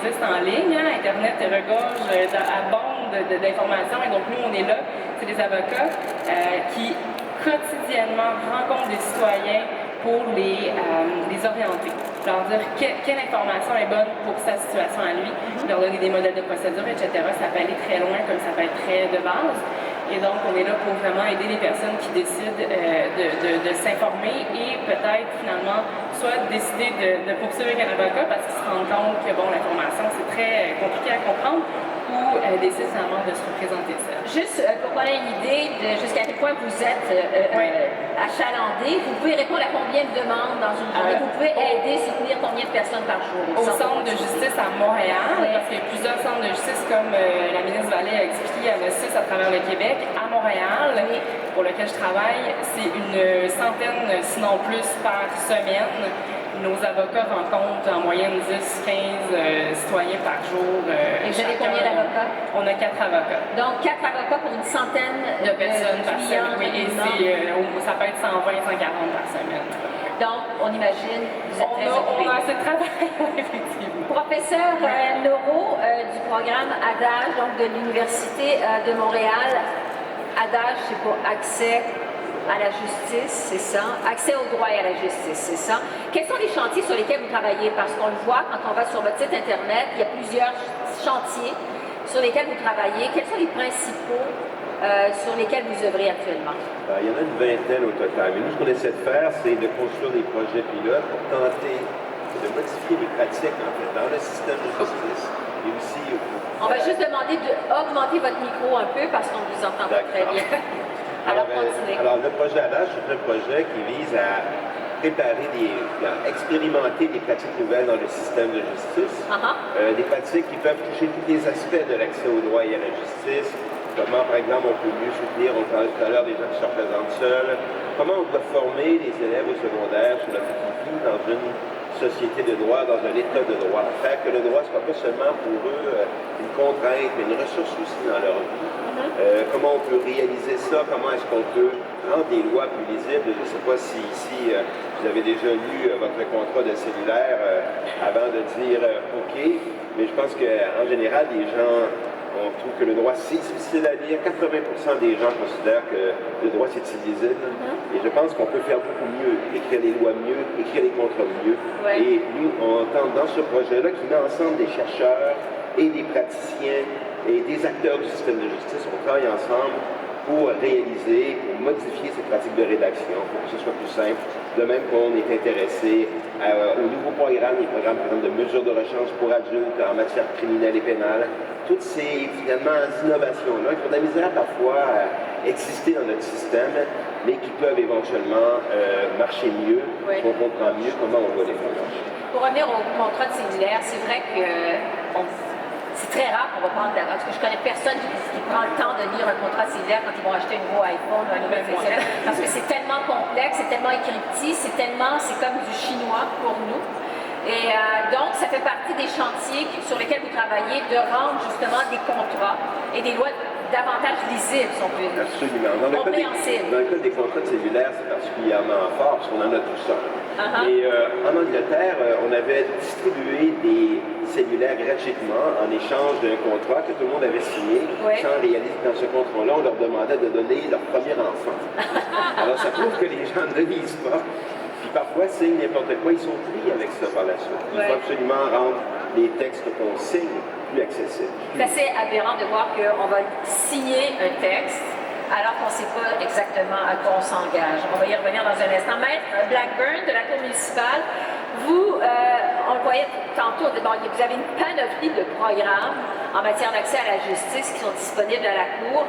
existe en ligne. Hein? Internet regorge abonde d'informations. Et donc, nous, on est là. C'est des avocats qui quotidiennement rencontrent des citoyens pour les orienter. Leur dire quelle information est bonne pour sa situation à lui, leur donner des modèles de procédure, etc. Ça peut aller très loin comme ça peut être très de base. Et donc, on est là pour vraiment aider les personnes qui décident de s'informer et peut-être finalement soit décider de poursuivre un avocat parce qu'ils se rendent compte que bon, l'information c'est très compliqué à comprendre ou décident finalement de se représenter ça. Juste pour donner une idée de jusqu'à quel point vous êtes achalandé, vous pouvez répondre à combien de demandes dans une journée? Vous pouvez aider, soutenir combien de personnes par jour? Au centre de justice à Montréal, parce qu'il y a plusieurs centres de justice, comme la ministre Vallée a expliqué, il y en a 6 à travers le Québec. À Montréal, pour lequel je travaille, c'est une centaine, sinon plus, par semaine. Nos avocats rencontrent en moyenne 10-15 citoyens par jour. Et vous avez combien d'avocats? On a 4 avocats. Donc 4 avocats pour une centaine de personnes par semaine. Oui, et ça peut être 120-140 par semaine. Donc, on imagine, vous êtes très occupé. On a assez de travail, effectivement. Professeur Leroux du programme ADAGE, donc de l'Université de Montréal. ADAGE, c'est pour accès à la justice, c'est ça. Accès au droit et à la justice, c'est ça. Quels sont les chantiers sur lesquels vous travaillez? Parce qu'on le voit quand on va sur votre site Internet, il y a plusieurs chantiers sur lesquels vous travaillez. Quels sont les principaux sur lesquels vous œuvrez actuellement? Il y en a une vingtaine au total. Mais nous, ce qu'on essaie de faire, c'est de construire des projets pilotes pour tenter de modifier les pratiques en fait, dans le système de justice et aussi... On va juste demander d'augmenter votre micro un peu parce qu'on ne vous entend pas très bien. Alors, continuez. Alors, le projet ADAGE, c'est un projet qui vise à préparer expérimenter des pratiques nouvelles dans le système de justice. Des pratiques qui peuvent toucher tous les aspects de l'accès au droit et à la justice. Comment, par exemple, on peut mieux soutenir, on parlait tout à l'heure des gens qui se représentent seuls. Comment on doit former les élèves au secondaire sur le fait qu'ils vivent dans une société de droit, dans un état de droit. Faire que le droit ne soit pas seulement pour eux une contrainte, mais une ressource aussi dans leur vie. Comment on peut réaliser ça? Comment est-ce qu'on peut rendre des lois plus lisibles? Je ne sais pas si ici vous avez déjà lu votre contrat de cellulaire avant de dire OK, mais je pense qu'en général, les gens... On trouve que le droit, c'est difficile à lire. 80% des gens considèrent que le droit, c'est illisible. Et je pense qu'on peut faire beaucoup mieux, écrire les lois mieux, écrire les contrats mieux. Et nous, on entend dans ce projet-là qui met ensemble des chercheurs et des praticiens et des acteurs du système de justice. On travaille ensemble pour réaliser, pour modifier ces pratiques de rédaction, pour que ce soit plus simple. De même qu'on est intéressé aux nouveaux programmes, les programmes par exemple de mesures de rechange pour adultes en matière criminelle et pénale. Toutes ces finalement innovations-là qui ont de la misère parfois à exister dans notre système, mais qui peuvent éventuellement marcher mieux, si on comprend mieux comment on doit les faire marcher. Pour revenir au contrat de cellulaire, c'est vrai que c'est très rare qu'on va prendre parce que je connais personne qui prend le temps de lire un contrat cellulaire quand ils vont acheter un nouveau iPhone ou un nouvel téléphone. Parce que c'est tellement complexe, c'est tellement écrit, c'est comme du chinois pour nous. Et donc, ça fait partie des chantiers sur lesquels vous travaillez, de rendre justement des contrats et des lois davantage lisibles, si on peut dire. Absolument. Dans le cas des contrats cellulaires, c'est particulièrement fort parce qu'on en a tout ça. Et en Angleterre, on avait distribué des cellulaires gratuitement en échange d'un contrat que tout le monde avait signé. Sans réaliser dans ce contrat-là, on leur demandait de donner leur premier enfant. Alors ça prouve que les gens ne lisent pas. Puis parfois, signent n'importe quoi, ils sont pris avec ça par la suite. Il faut absolument rendre les textes qu'on signe plus accessibles. C'est assez aberrant de voir qu'on va signer un texte alors qu'on ne sait pas exactement à quoi on s'engage. On va y revenir dans un instant. Maître Blackburn de la Cour municipale, vous, on le voyait tantôt, vous avez une panoplie de programmes en matière d'accès à la justice qui sont disponibles à la Cour.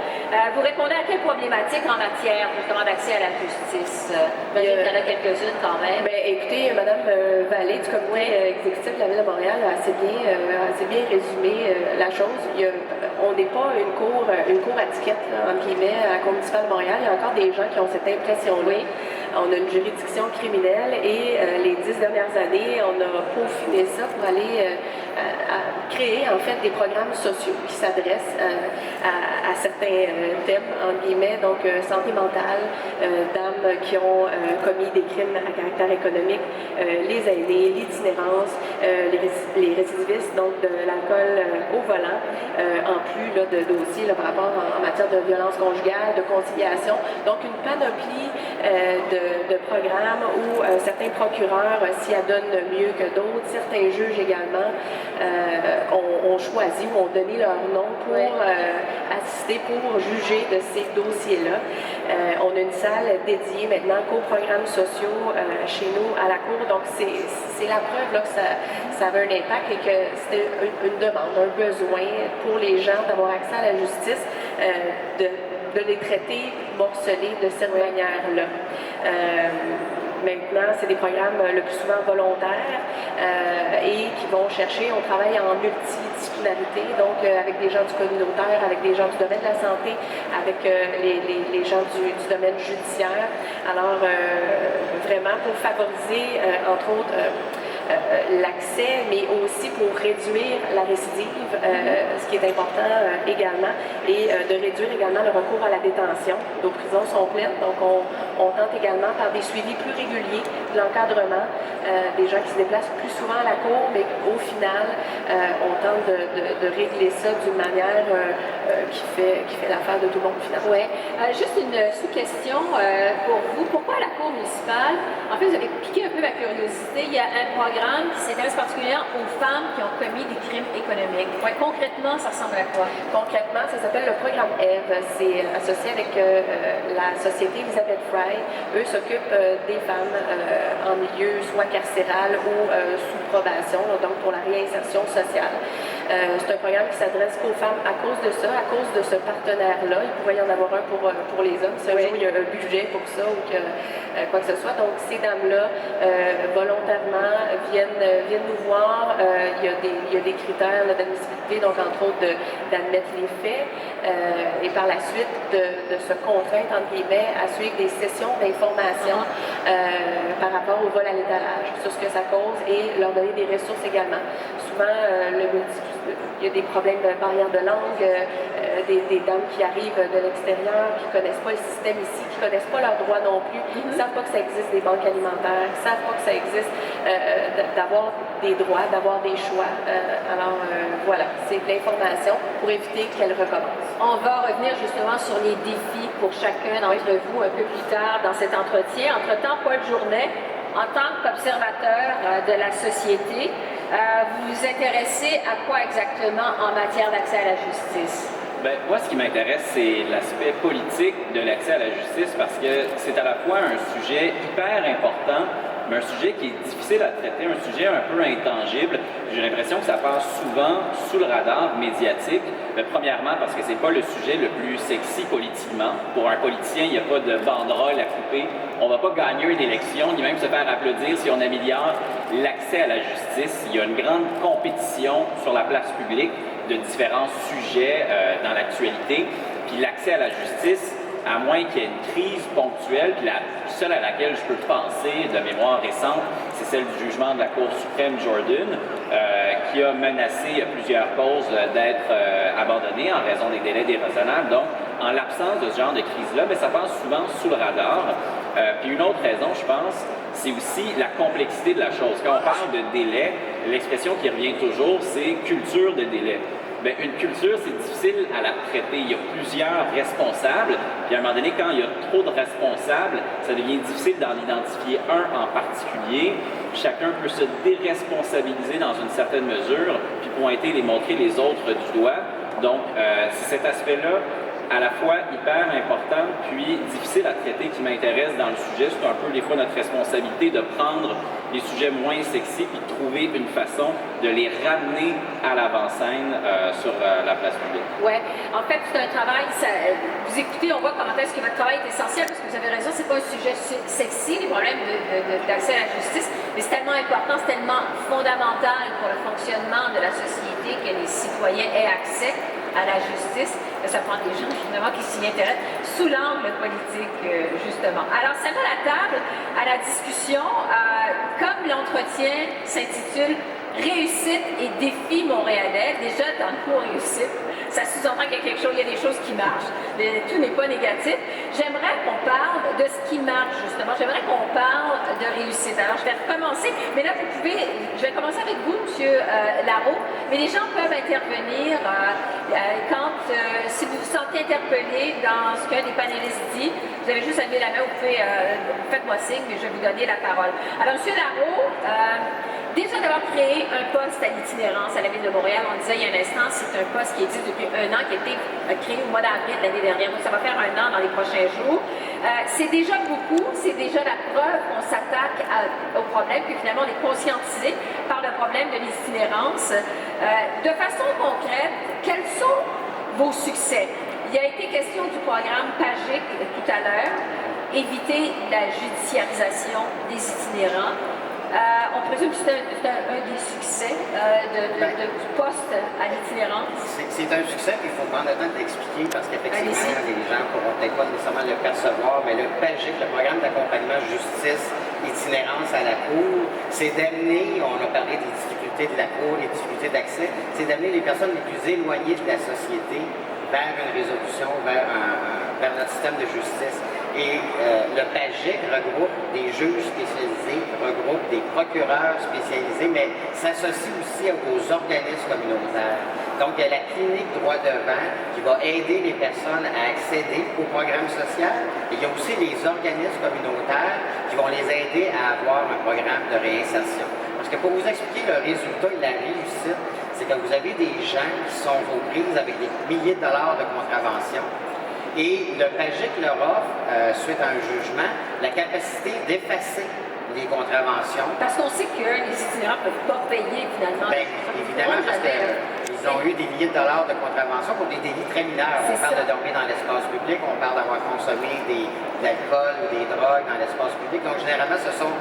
Vous répondez à quelles problématiques en matière justement d'accès à la justice? Il y en a quelques-unes quand même. Bien, écoutez, Mme Vallée du comité exécutif de la Ville de Montréal a assez bien résumé la chose. On n'est pas une cour à tickets, entre guillemets, à la Cour municipale de Montréal. Il y a encore des gens qui ont cette impression-là. On a une juridiction criminelle et les 10 dernières années, on a peaufiné ça pour aller créer en fait des programmes sociaux qui s'adressent à certains thèmes, entre guillemets, donc santé mentale, dames qui ont commis des crimes à caractère économique, les aînés, l'itinérance, les récidivistes, donc de l'alcool au volant, en plus là, de dossiers là, par rapport en matière de violence conjugale, de conciliation. Donc une panoplie de programmes où certains procureurs s'y adonnent mieux que d'autres, certains juges également ont choisi ou ont donné leur nom pour assister, pour juger de ces dossiers-là. On a une salle dédiée maintenant qu'aux programmes sociaux chez nous à la Cour, donc c'est la preuve là, que ça avait un impact et que c'était une demande, un besoin pour les gens d'avoir accès à la justice, de les traiter morcelés de cette manière-là. Maintenant, c'est des programmes le plus souvent volontaires et qui vont chercher, on travaille en multidisciplinarité, donc avec des gens du communautaire, avec des gens du domaine de la santé, avec les gens du domaine judiciaire. Alors, vraiment pour favoriser, entre autres, l'accès, mais aussi pour réduire la récidive, ce qui est important également, et de réduire également le recours à la détention. Nos prisons sont pleines, donc on tente également par des suivis plus réguliers de l'encadrement, des gens qui se déplacent plus souvent à la cour, mais au final, on tente de régler ça d'une manière qui fait l'affaire de tout le monde finalement. Oui. Juste une sous-question pour vous. Pourquoi la Cour municipale? En fait, vous avez piqué un peu ma curiosité. Il y a un programme qui s'intéresse particulièrement aux femmes qui ont commis des crimes économiques. Ouais. Concrètement, ça ressemble à quoi? Concrètement, ça s'appelle le programme EVE. C'est associé avec la société Elizabeth Fry. Eux s'occupent des femmes en milieu soit carcéral ou sous probation, donc pour la réinsertion sociale. C'est un programme qui s'adresse qu'aux femmes à cause de ça, à cause de ce partenaire-là. Il pourrait y en avoir un pour les hommes. Si un jour il y a un budget pour ça ou que, quoi que ce soit. Donc ces dames-là, volontairement, viennent nous voir. Il y a des critères d'admissibilité, donc entre autres d'admettre les faits et par la suite de se contraindre, entre guillemets, à suivre des sessions d'information par rapport au vol à l'étalage, sur ce que ça cause et leur donner des ressources également. Souvent, il y a des problèmes de barrière de langue, des dames qui arrivent de l'extérieur, qui ne connaissent pas le système ici, qui ne connaissent pas leurs droits non plus, qui ne savent pas que ça existe des banques alimentaires, qui ne savent pas que ça existe d'avoir des droits, d'avoir des choix. Alors voilà, c'est de l'information pour éviter qu'elles recommencent. On va revenir justement sur les défis pour chacun d'entre vous un peu plus tard dans cet entretien. Entre-temps, Paul Journet, en tant qu'observateur de la société, vous vous intéressez à quoi exactement en matière d'accès à la justice? Bien, moi, ce qui m'intéresse, c'est l'aspect politique de l'accès à la justice parce que c'est à la fois un sujet hyper important, mais un sujet qui est difficile à traiter, un sujet un peu intangible. J'ai l'impression que ça passe souvent sous le radar médiatique. Mais premièrement, parce que c'est pas le sujet le plus sexy politiquement. Pour un politicien, il n'y a pas de banderole à couper. On va pas gagner une élection, ni même se faire applaudir si on améliore l'accès à la justice. Il y a une grande compétition sur la place publique de différents sujets dans l'actualité. Puis l'accès à la justice, à moins qu'il y ait une crise ponctuelle, puis la seule à laquelle je peux penser de mémoire récente, c'est celle du jugement de la Cour suprême Jordan, qui a menacé plusieurs causes d'être abandonnées en raison des délais déraisonnables. Donc, en l'absence de ce genre de crise-là, ça passe souvent sous le radar. Puis une autre raison, je pense, c'est aussi la complexité de la chose. Quand on parle de délai, l'expression qui revient toujours, c'est culture de délai. Bien, une culture, c'est difficile à la traiter. Il y a plusieurs responsables, puis à un moment donné, quand il y a trop de responsables, ça devient difficile d'en identifier un en particulier. Chacun peut se déresponsabiliser dans une certaine mesure, puis pointer, montrer les autres du doigt. Donc, c'est cet aspect-là à la fois hyper important puis difficile à traiter qui m'intéresse dans le sujet. C'est un peu des fois notre responsabilité de prendre les sujets moins sexy puis de trouver une façon de les ramener à l'avant-scène sur la place publique. Oui, en fait, c'est un travail, vous écoutez, on voit comment est-ce que votre travail est essentiel parce que vous avez raison, c'est pas un sujet sexy, les problèmes d'accès à la justice, mais c'est tellement important, c'est tellement fondamental pour le fonctionnement de la société que les citoyens aient accès à la justice, que ça prend des gens justement qui s'y intéressent sous l'angle politique justement. Alors, ça met la table à la discussion, comme l'entretien s'intitule « réussite et défi montréalais. Déjà, dans le mot réussite, ça sous-entend qu'il y a quelque chose, il y a des choses qui marchent. Tout n'est pas négatif. J'aimerais qu'on parle de ce qui marche, justement. J'aimerais qu'on parle de réussite. Alors, je vais recommencer, mais là, vous pouvez, je vais commencer avec vous, M. Larreau, mais les gens peuvent intervenir si vous vous sentez interpellé dans ce qu'un des panélistes dit. Vous avez juste à lever la main, vous pouvez, faites-moi signe, mais je vais vous donner la parole. Alors, M. Larreau, déjà d'avoir créé un poste à l'itinérance à la Ville de Montréal, on disait il y a un instant, c'est un poste qui existe depuis 1 an, qui a été créé au mois d'avril de l'année dernière. Donc, ça va faire 1 an dans les prochains jours. C'est déjà beaucoup, c'est déjà la preuve qu'on s'attaque au problème, puis finalement on est conscientisé par le problème de l'itinérance. De façon concrète, quels sont vos succès? Il y a été question du programme PAGIC tout à l'heure, éviter la judiciarisation des itinérants. On présume que c'est un des succès du poste à l'itinérance. C'est un succès, puis il faut prendre le temps de l'expliquer parce qu'effectivement, les gens ne pourront peut-être pas nécessairement le percevoir, mais le PAGIC, le programme d'accompagnement justice, itinérance à la Cour, c'est d'amener, on a parlé des difficultés de la Cour, des difficultés d'accès, c'est d'amener les personnes les plus éloignées de la société vers une résolution, vers notre système de justice. Et le PAGIC regroupe des juges spécialisés, regroupe des procureurs spécialisés, mais s'associe aussi aux organismes communautaires. Donc, il y a la clinique droit devant qui va aider les personnes à accéder au programme social. Et il y a aussi les organismes communautaires qui vont les aider à avoir un programme de réinsertion. Parce que pour vous expliquer le résultat et la réussite, c'est que vous avez des gens qui sont aux prises avec des milliers de dollars de contravention. Et le PAGIC leur offre, suite à un jugement, la capacité d'effacer les contraventions. Parce qu'on sait que les itinérants ne peuvent pas payer finalement. Bien, évidemment, parce qu'ils ont eu des milliers de dollars de contraventions pour des délits très mineurs. On parle de dormir dans l'espace public, on parle d'avoir consommé de l'alcool ou des drogues dans l'espace public. Donc, généralement, ce sont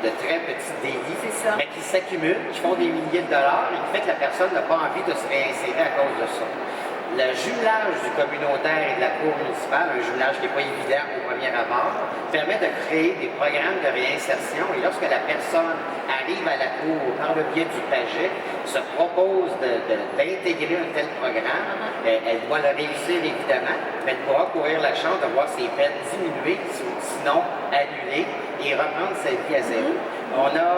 de très petits délits, mais qui s'accumulent, qui font des milliers de dollars et qui fait que la personne n'a pas envie de se réinsérer à cause de ça. Le jumelage du communautaire et de la Cour municipale, un jumelage qui n'est pas évident au premier abord, permet de créer des programmes de réinsertion. Et lorsque la personne arrive à la Cour par le biais du PAGIC, se propose d'intégrer un tel programme, elle doit le réussir évidemment, mais elle pourra courir la chance de voir ses peines diminuer, sinon annulées, et reprendre sa vie à zéro. On a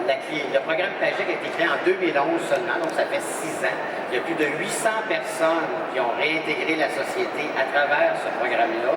le programme PAGIC a été créé en 2011 seulement, donc ça fait 6 ans. Il y a plus de 800 personnes qui ont réintégré la société à travers ce programme-là.